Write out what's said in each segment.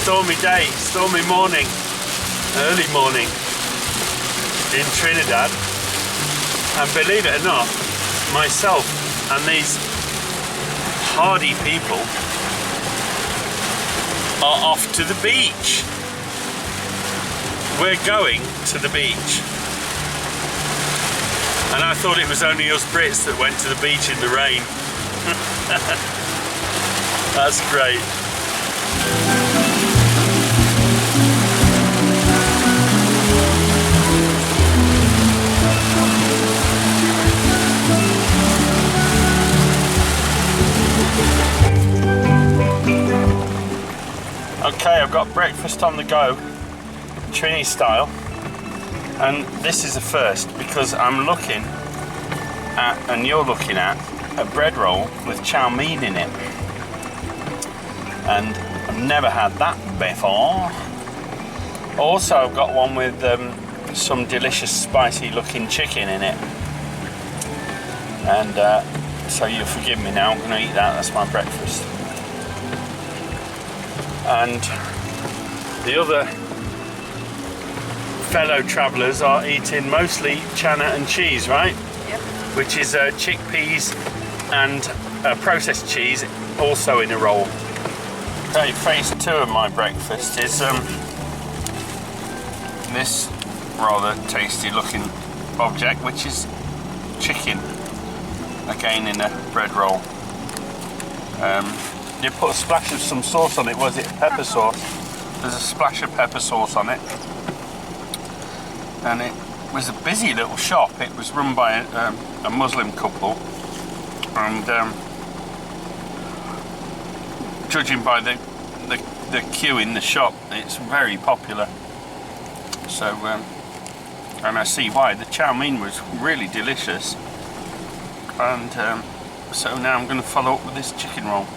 Stormy day, stormy morning, early morning in Trinidad, and believe it or not, myself and these hardy people are off to the beach. We're going to the beach, and I thought it was only us Brits that went to the beach in the rain. That's great. Okay, I've got breakfast on the go, Trini style, and this is a first because I'm looking at, and you're looking at, a bread roll with chow mein in it, and I've never had that before. Also, I've got one with some delicious spicy looking chicken in it, and so you'll forgive me now, I'm going to eat that. That's my breakfast. And the other fellow travellers are eating mostly chana and cheese, right? Yep. Which is chickpeas and processed cheese, also in a roll. Okay, phase 2 of my breakfast is this rather tasty looking object, which is chicken, again in a bread roll. You put a splash of some sauce on it. Was it pepper sauce? There's a splash of pepper sauce on it, and it was a busy little shop. It was run by a Muslim couple, and judging by the queue in the shop, it's very popular. So, and I see why. The chow mein was really delicious, and so now I'm going to follow up with this chicken roll.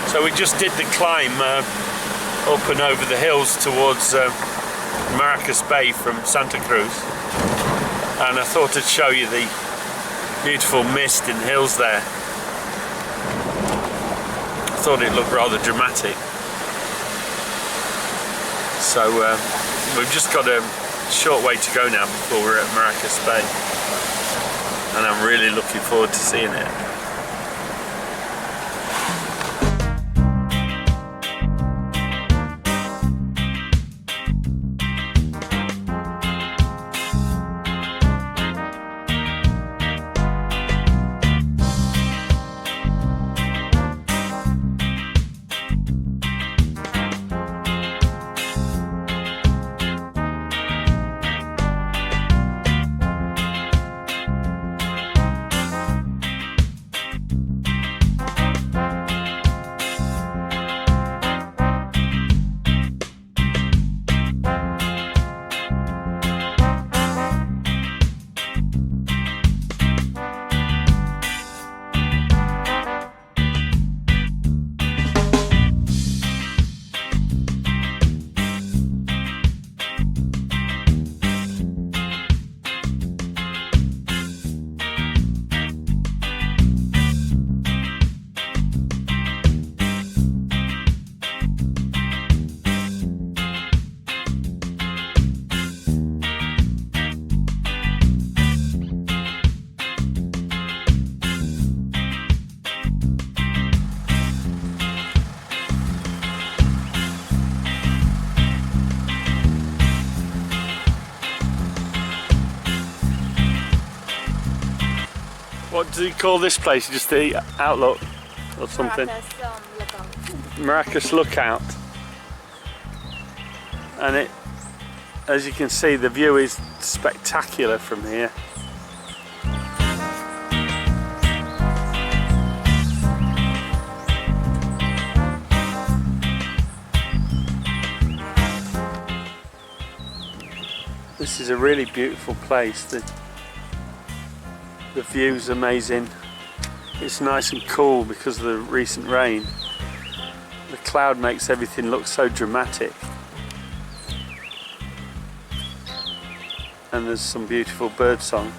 So we just did the climb up and over the hills towards Maracas Bay from Santa Cruz, and I thought I'd show you the beautiful mist and hills there. I thought it looked rather dramatic. So we've just got a short way to go now before we're at Maracas Bay, and I'm really looking forward to seeing it. What do you call this place? Just the outlook or something? Maracas Lookout. And it, as you can see, the view is spectacular from here. This is a really beautiful place. The view's amazing. It's nice and cool because of the recent rain. The cloud makes everything look so dramatic. And there's some beautiful bird song.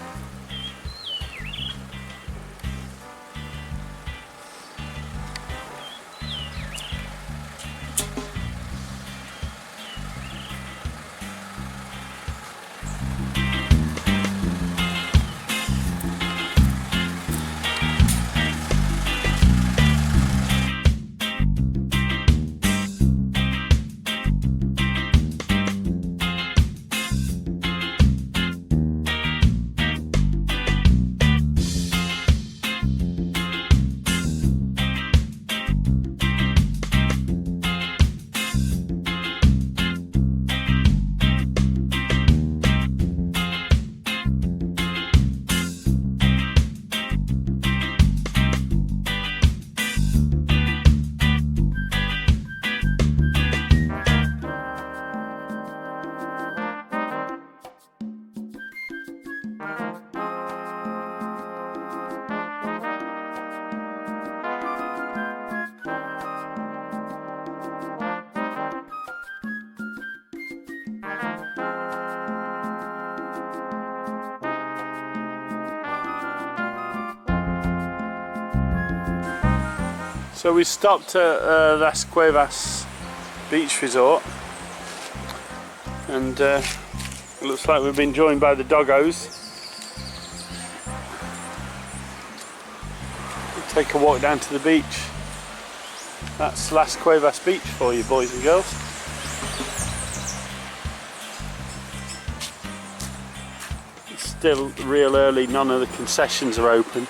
So we stopped at Las Cuevas Beach Resort, and it looks like we've been joined by the doggos. We'll take a walk down to the beach. That's Las Cuevas Beach for you, boys and girls. It's still real early, none of the concessions are open.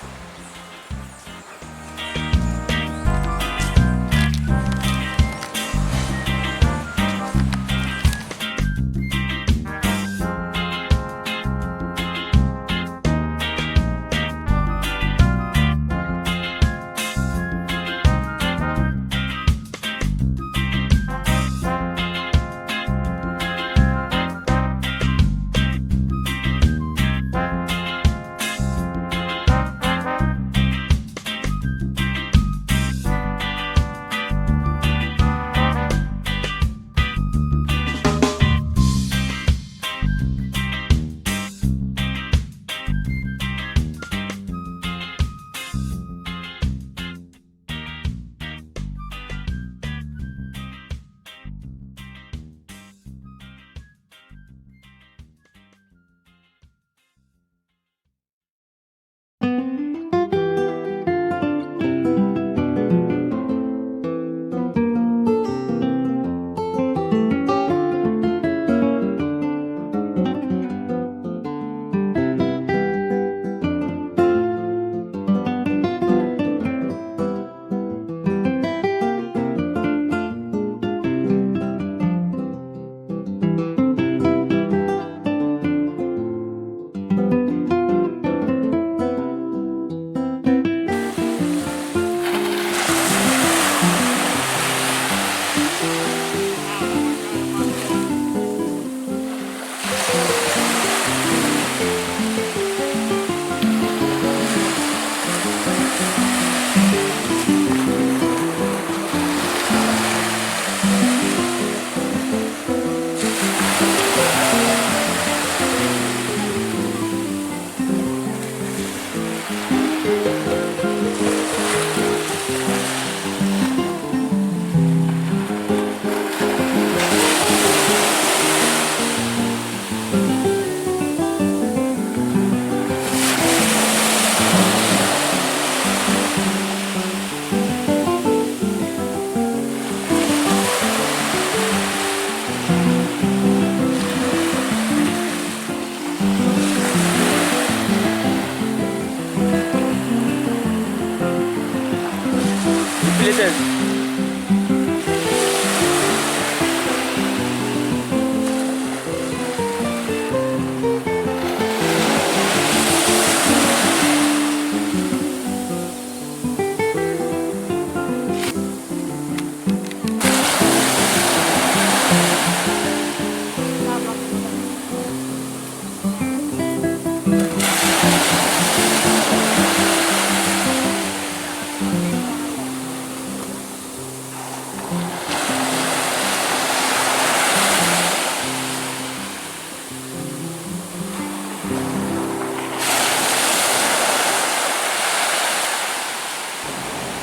Little.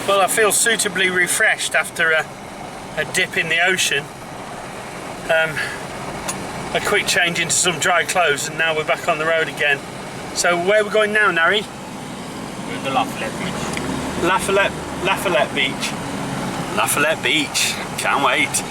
Well, I feel suitably refreshed after a dip in the ocean. A quick change into some dry clothes, and now we're back on the road again. So where are we going now, Nari? We're the Lafayette Beach. Lafayette Beach. Lafayette Beach. Can't wait.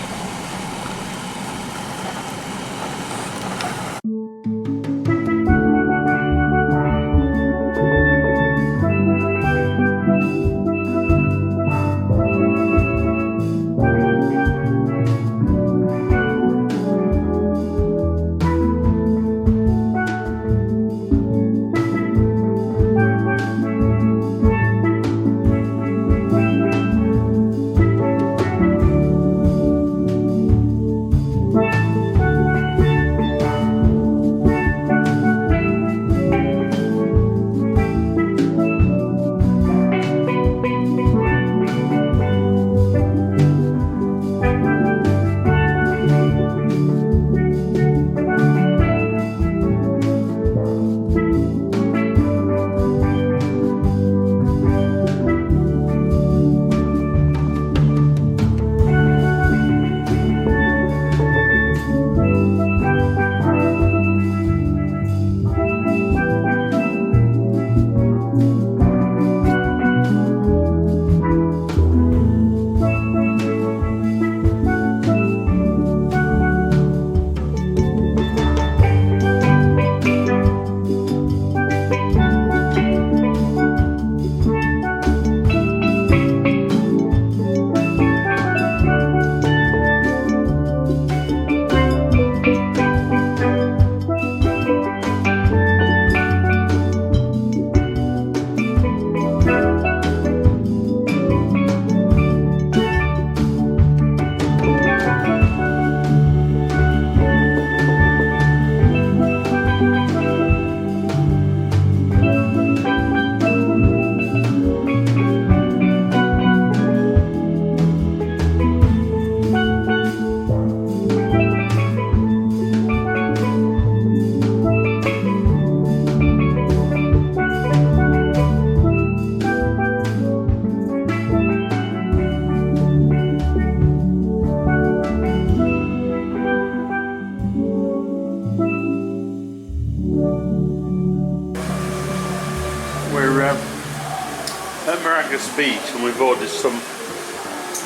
At Maracas Beach, and we've ordered some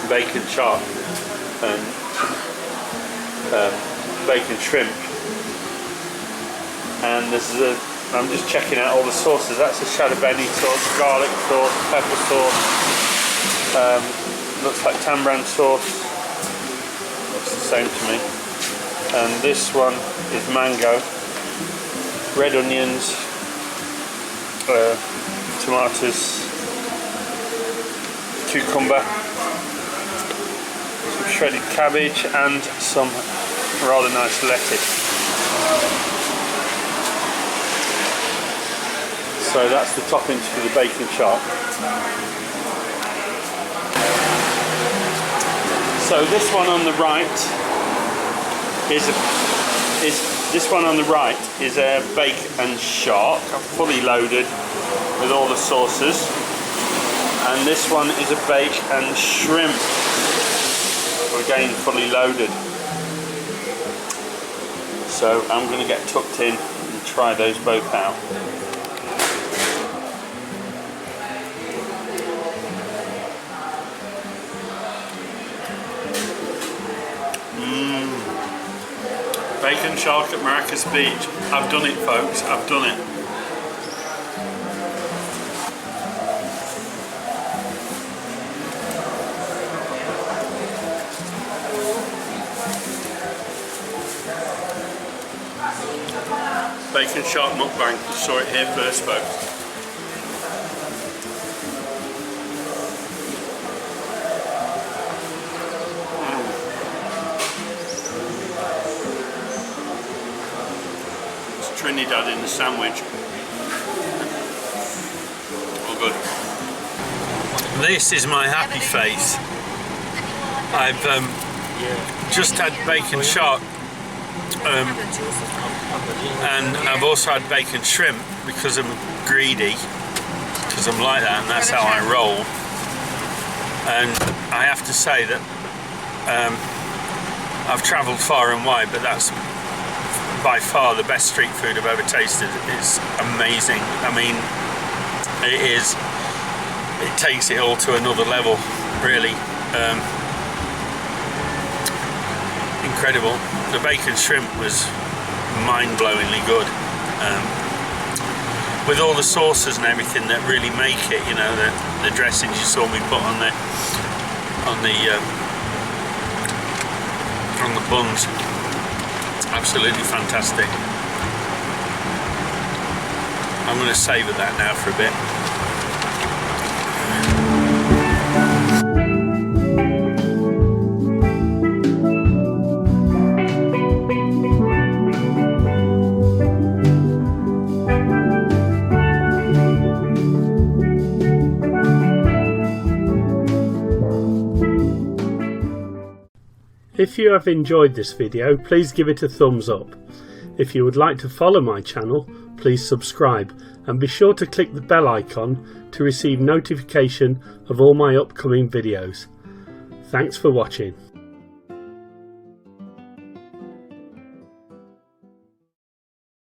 bacon chop and bacon shrimp, and I'm just checking out all the sauces. That's a shadabeni sauce, garlic sauce, pepper sauce, looks like tambran sauce, looks the same to me, and this one is mango, red onions, tomatoes, cucumber, some shredded cabbage, and some rather nice lettuce. So that's the toppings for the bacon chop. So this one on the right is a bacon shark, fully loaded with all the sauces, and this one is a bacon shrimp, again fully loaded. So I'm going to get tucked in and try those both out. Bacon shark at Maracas Beach. I've done it, folks, I've done it. Bacon shark mukbang. You saw it here first, folks. It's Trinidad in the sandwich. All good. This is my happy face. I've just had bacon shark. And I've also had bacon shrimp because I'm greedy, because I'm like that, and that's how I roll. And I have to say that I've travelled far and wide, but that's by far the best street food I've ever tasted. It's amazing. I mean, it takes it all to another level, really. Incredible. The bacon shrimp was mind-blowingly good, with all the sauces and everything that really make it. You know, the dressings you saw me put on the buns. Absolutely fantastic. I'm going to savour that now for a bit. If you have enjoyed this video, please give it a thumbs up. If you would like to follow my channel, please subscribe and be sure to click the bell icon to receive notification of all my upcoming videos. Thanks for watching.